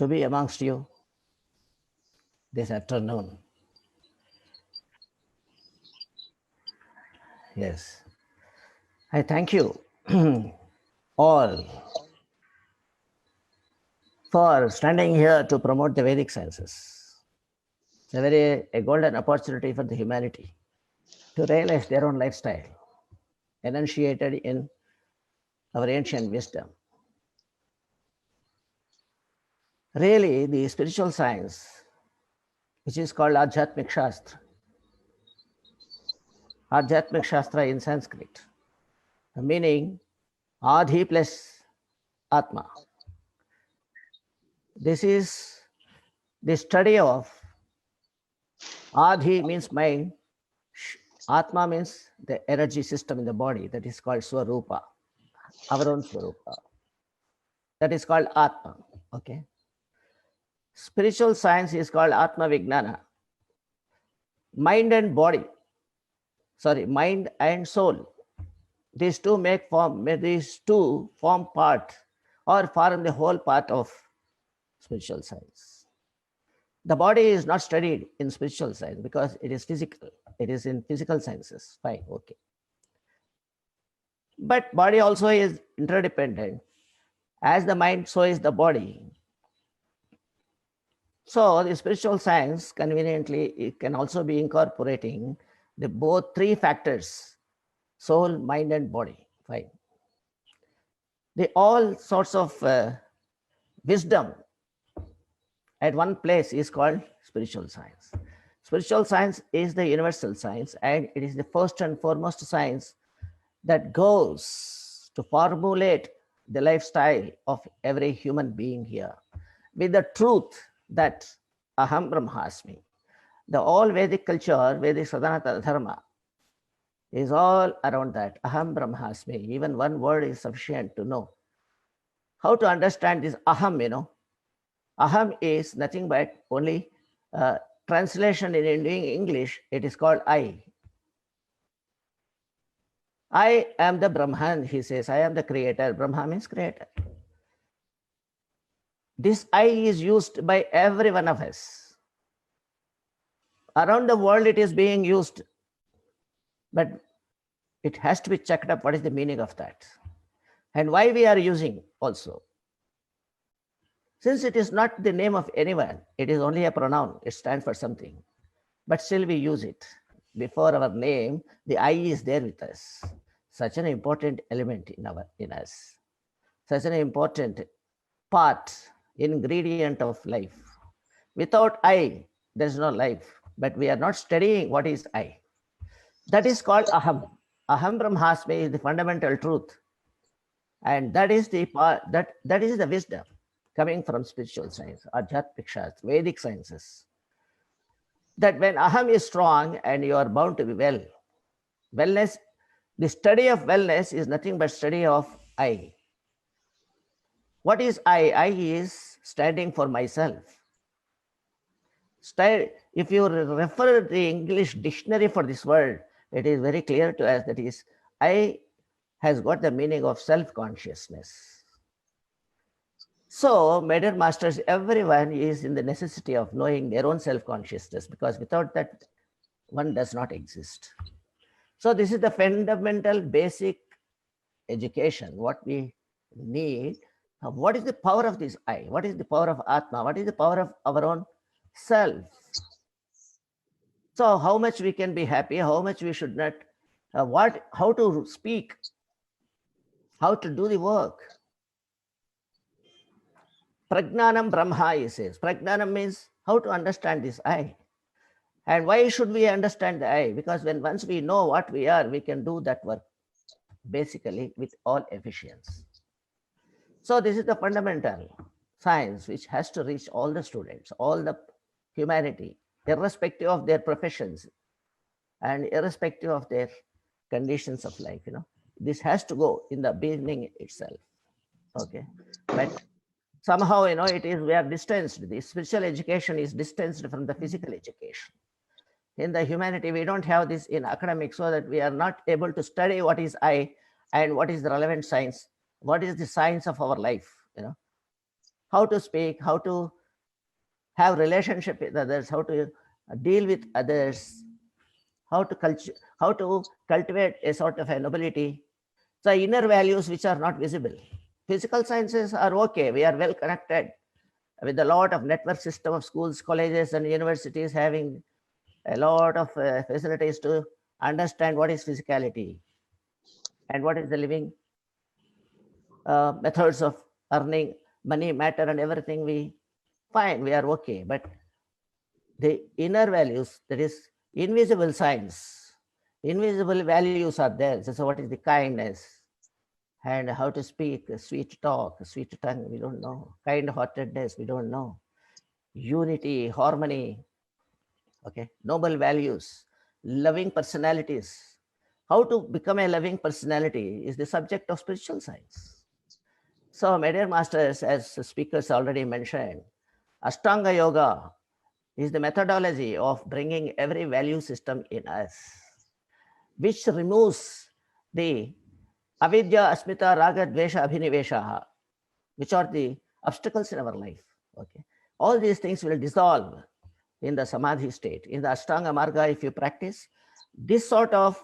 to be amongst you this afternoon. Yes, I thank you all for standing here to promote the Vedic sciences. It's a golden opportunity for the humanity to realize their own lifestyle, enunciated in our ancient wisdom. Really, the spiritual science, which is called Adhyatmik Shastra in Sanskrit, meaning Adhi plus Atma. This is the study of Adhi means mind, Atma means the energy system in the body, that is called Swarupa, our own Swarupa. That is called Atma. Okay. Spiritual science is called Atma Vijnana. Mind and body, mind and soul. These two form part or form the whole part of spiritual science. The body is not studied in spiritual science because it is physical. It is in physical sciences. Fine, okay. But body also is interdependent. As the mind, so is the body. So the spiritual science, conveniently, it can also be incorporating the both three factors, soul, mind, and body. Fine. The all sorts of wisdom at one place is called spiritual science. Spiritual science is the universal science, and it is the first and foremost science that goes to formulate the lifestyle of every human being here with the truth that Aham Brahmasmi. The all Vedic culture, Vedic Sadhanata Dharma, is all around that. Aham Brahmasmi. Even one word is sufficient to know. How to understand this Aham, Aham is nothing but only translation in English, it is called I. I am the Brahman, he says. I am the creator. Brahma means creator. This I is used by every one of us. Around the world it is being used, but it has to be checked up what is the meaning of that and why we are using also. Since it is not the name of anyone, it is only a pronoun, it stands for something, but still we use it. Before our name, the I is there with us. Such an important element in us, such an important part, ingredient of life. Without I, there is no life, but we are not studying what is I. That is called Aham. Aham Brahmasmi is the fundamental truth. And that is the part, that is the wisdom coming from spiritual science, Adhyatmik Shastra, Vedic sciences. That when Aham is strong and you are bound to be well, wellness, the study of wellness is nothing but study of I. What is I? I is standing for myself. If you refer the English dictionary for this word, it is very clear to us that is I has got the meaning of self-consciousness. So, my dear masters, everyone is in the necessity of knowing their own self-consciousness, because without that, one does not exist. So, this is the fundamental basic education, what we need. What is the power of this I? What is the power of Atma? What is the power of our own self? So, how much we can be happy, how much we should not, how to speak, how to do the work. Prajnanam Brahma, he says. Prajnanam means how to understand this I. And why should we understand the I? Because once we know what we are, we can do that work basically with all efficiency. So this is the fundamental science which has to reach all the students, all the humanity, irrespective of their professions and irrespective of their conditions of life. This has to go in the beginning itself. Okay, but somehow, we are distanced. The spiritual education is distanced from the physical education. In the humanity, we don't have this in academics, so that we are not able to study what is I and what is the relevant science, what is the science of our life. how to speak, how to have relationship with others, how to deal with others, how to cultivate a sort of a nobility. So inner values which are not visible. Physical sciences are okay. We are well connected with a lot of network system of schools, colleges, and universities having a lot of facilities to understand what is physicality and what is the living methods of earning money, matter, and everything. We fine, we are okay. But the inner values, that is invisible signs, invisible values are there. So what is the kindness and how to speak, sweet talk, sweet tongue, we don't know. Kind-heartedness, we don't know. Unity, harmony, okay, noble values, loving personalities. How to become a loving personality is the subject of spiritual science. So, my dear masters, as the speakers already mentioned, Ashtanga Yoga is the methodology of bringing every value system in us, which removes the avidya, asmita, raga, dvesha, abhinivesha, which are the obstacles in our life. Okay, all these things will dissolve in the samadhi state. In the Ashtanga Marga, if you practice, this sort of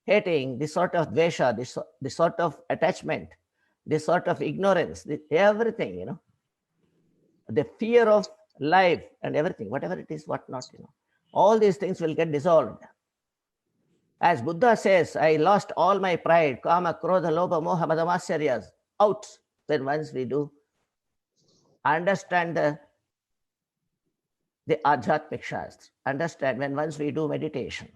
hating, this sort of dvesha, this sort of attachment, this sort of ignorance, everything, the fear of life and everything, whatever it is, what not, all these things will get dissolved. As Buddha says, I lost all my pride, kama, krodha, lobha, moha, madamasaryas, out. Then once we do understand the Adhyatmic Shastra, understand when once we do meditation.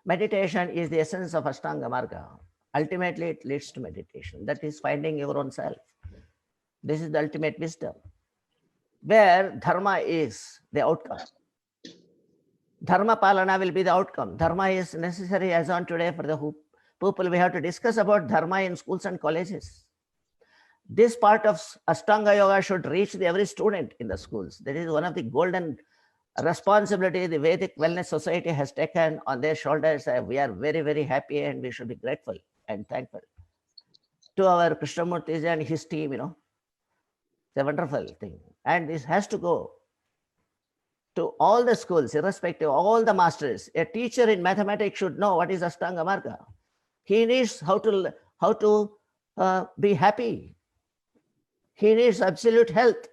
Meditation is the essence of Ashtanga Marga. Ultimately, it leads to meditation. That is finding your own self. This is the ultimate wisdom, where dharma is the outcome. Dharma palana will be the outcome. Dharma is necessary as on today for the people. We have to discuss about dharma in schools and colleges. This part of Ashtanga Yoga should reach every student in the schools. That is one of the golden responsibility the Vedic Wellness Society has taken on their shoulders. We are very, very happy and we should be grateful and thankful to our Krishnamurti and his team, It's a wonderful thing. And this has to go to all the schools, irrespective of all the masters. A teacher in mathematics should know what is Ashtanga Marga. He needs how to be happy. He needs absolute health.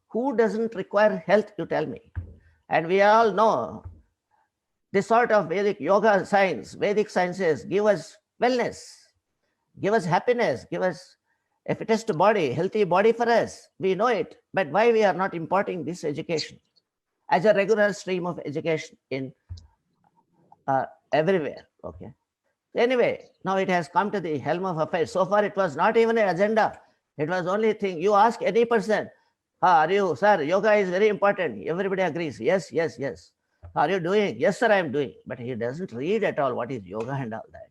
Who doesn't require health, you tell me? And we all know this sort of Vedic yoga science, Vedic sciences give us wellness, give us happiness, give us a fittest body, healthy body for us. We know it. But why we are not imparting this education as a regular stream of education in everywhere? Okay. Anyway, now it has come to the helm of affairs. So far, it was not even an agenda. It was only a thing. You ask any person, are you, sir, yoga is very important. Everybody agrees. Yes, yes, yes. Are you doing? Yes, sir, I am doing. But he doesn't read at all what is yoga and all that.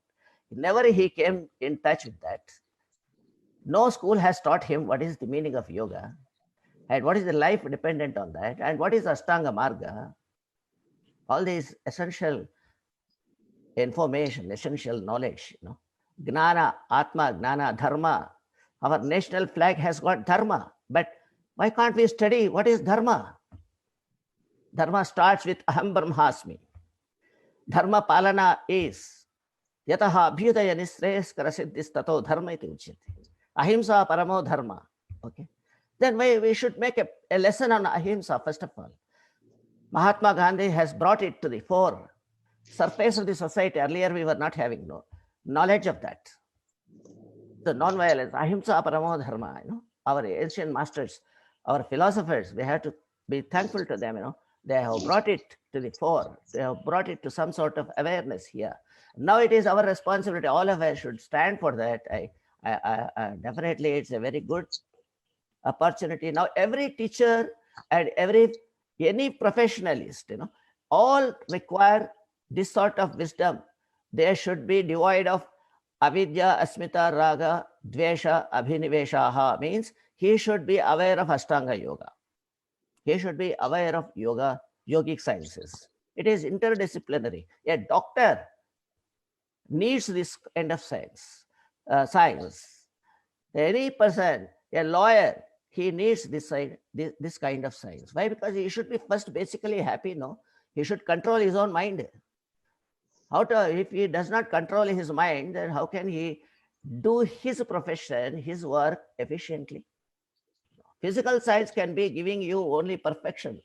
Never he came in touch with that. No school has taught him what is the meaning of yoga and what is the life dependent on that and what is Ashtanga Marga. All these essential information, essential knowledge, Gnana, Atma, Gnana, Dharma. Our national flag has got Dharma, but why can't we study what is Dharma? Dharma starts with Aham Brahmasmi. Dharma Palana is Yataha Abhyudaya Nisreskara Siddhis Tato Dharma iti uchyate. Ahimsa Paramo Dharma. Okay. Then we should make a lesson on Ahimsa, first of all. Mahatma Gandhi has brought it to the fore surface of the society. Earlier, we were not having no knowledge of that. The non-violence, Ahimsa Paramo Dharma, our ancient masters, our philosophers, we have to be thankful to them, They have brought it to the fore. They have brought it to some sort of awareness here. Now it is our responsibility. All of us should stand for that. Definitely, it's a very good opportunity. Now, every teacher and any professionalist, all require this sort of wisdom. They should be devoid of avidya, asmita, raga, dvesha, abhiniveshaha. Means he should be aware of Ashtanga Yoga. He should be aware of yoga, yogic sciences. It is interdisciplinary. A doctor needs this kind of science. Any person, a lawyer, he needs this side, this kind of science. Why? Because he should be first basically happy, no? He should control his own mind. How to, if he does not control his mind, then how can he do his profession, his work efficiently? Physical science can be giving you only perfection,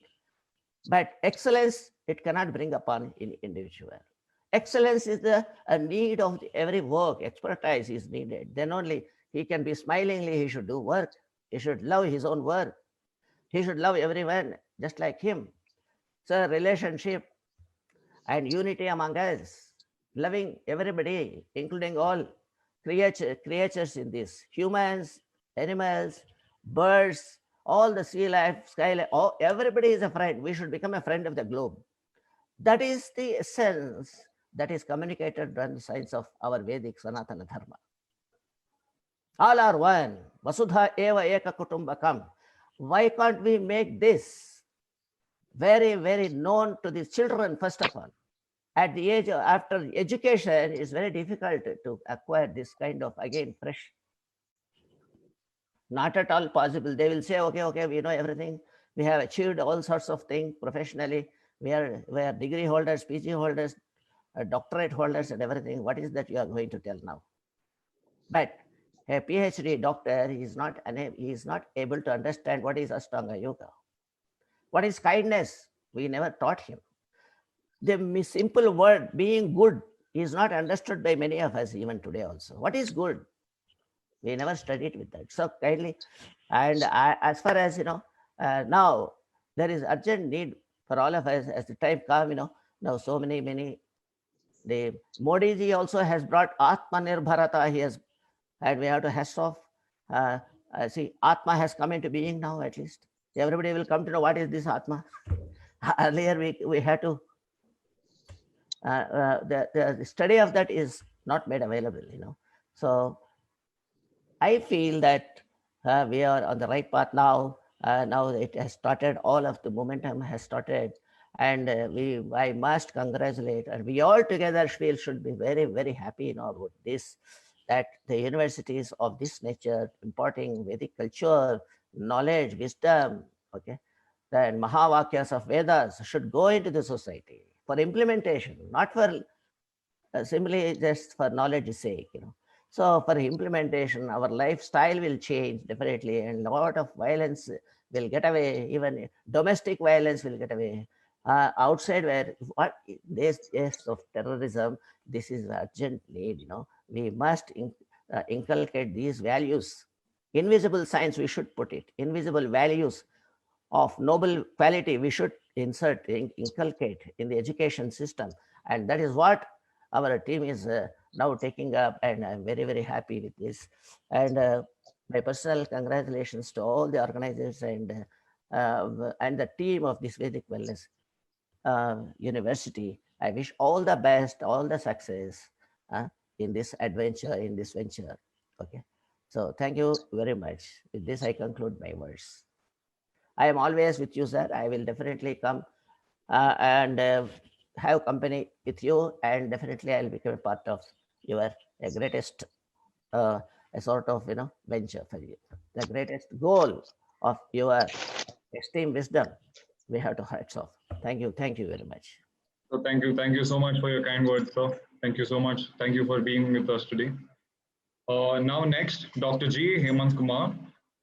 but excellence it cannot bring upon in individual. Excellence is a need of every work. Expertise is needed. Then only he can be smilingly. He should do work. He should love his own work. He should love everyone just like him. So relationship and unity among us, loving everybody, including all creatures in this, humans, animals, birds, all the sea life, sky life, all, everybody is a friend. We should become a friend of the globe. That is the essence that is communicated in the science of our Vedic Sanatana Dharma. All are one. Vasudha eva eka kutumbakam. Why can't we make this very, very known to the children, first of all? At the age of, after education, is very difficult to acquire this kind of, again, fresh. Not at all possible. They will say, okay, we know everything. We have achieved all sorts of things professionally. We are degree holders, PG holders, doctorate holders, and everything. What is that you are going to tell now? But a PhD doctor he is not able to understand what is Ashtanga Yoga. What is kindness? We never taught him. The simple word being good is not understood by many of us even today also. What is good? We never studied with that. So kindly, and as far as now there is urgent need for all of us as the time come. Now so many. The Modi ji also has brought Atmanirbharata. He has, and we have to hash off. See, Atma has come into being now. At least everybody will come to know what is this Atma. Earlier we had to. The study of that is not made available. So I feel that we are on the right path now. Now it has started. All of the momentum has started, and I must congratulate, and we all together should be very, very happy with this, that the universities of this nature imparting Vedic culture, knowledge, wisdom, okay, then Mahavakyas of Vedas should go into the society for implementation, not for simply just for knowledge's sake. So for implementation, our lifestyle will change definitely, and a lot of violence will get away. Even domestic violence will get away. Outside, where what this of terrorism, this is urgent need. We must inculcate these values. Invisible science, we should put it. Invisible values of noble quality, we should inculcate in the education system, and that is what our team is now taking up, and I'm very, very happy with this. And my personal congratulations to all the organizers and the team of this Vedic Wellness University. I wish all the best, all the success in this adventure, in this venture. Okay. So thank you very much. With this, I conclude my words. I am always with you, sir. I will definitely come and have company with you, and definitely I'll become a part of your greatest a sort of venture for you. The greatest goal of your extreme wisdom, we have to hats off. Thank you very much. So thank you so much for your kind words, sir. Thank you so much. Thank you for being with us today. Now next, Dr. G. Hemant Kumar,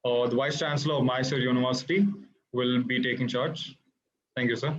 the Vice Chancellor of Mysore University, will be taking charge. Thank you, sir.